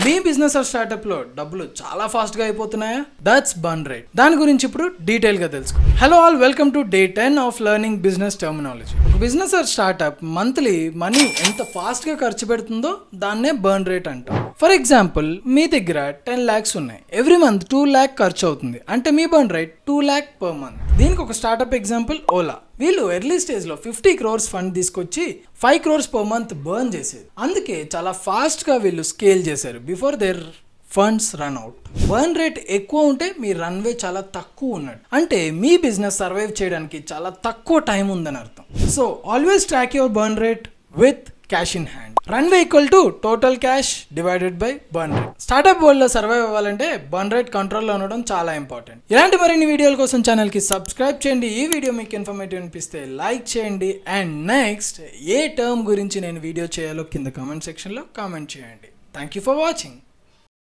Me business are startup లో డబ్బులు చాలా ఫాస్ట్ గా అయిపోతున్నాయా? That's burn rate. దాని గురించి ఇప్పుడు డీటెయిల్ గా తెలుసుకో. Hello all, welcome to day 10 of learning business terminology. Business are startup monthly money ఎంత ఫాస్ట్ గా ఖర్చు పెడుతుందో దాన్నే బర్న్ రేట్ అంటాం. ఫర్ ఎగ్జాంపుల్, మీ దగ్గర 10 lakhs ఉన్నాయి, ఎవ్రీ మంత్ 2 lakh ఖర్చు అవుతుంది అంటే మీ burn rate 2 lakh per month. దీనికి ఒక స్టార్ట్అప్ ఎగ్జాంపుల్ ఓలా. వీళ్ళు ఎర్లీ స్టేజ్ లో 50 crores ఫండ్ తీసుకొచ్చి 5 crores per month బర్న్ చేసేది. అందుకే చాలా ఫాస్ట్ గా వీళ్ళు స్కేల్ చేశారు before their funds run out. Burn rate ఎక్కువ ఉంటే మీ రన్వే చాలా తక్కువ ఉన్నట్టు, అంటే మీ బిజినెస్ సర్వైవ్ చేయడానికి చాలా తక్కువ టైం ఉందని అర్థం. So always track your burn rate with cash in hand. Runway equal to total cash divided by burn rate. Startup world లో సర్వైవ్ అవ్వాలంటే బర్న్ రేట్ కంట్రోల్లో ఉండడం చాలా ఇంపార్టెంట్. ఇలాంటి మరిన్ని వీడియోల కోసం ఛానల్ కి సబ్స్క్రైబ్ చేయండి. ఈ వీడియో మీకు ఇన్ఫర్మేటివ్ అనిపిస్తే లైక్ చేయండి. అండ్ నెక్స్ట్ ఏ టర్మ్ గురించి నేను వీడియో చేయాలో కింద కామెంట్ సెక్షన్ లో కామెంట్ చేయండి. Thank you for watching.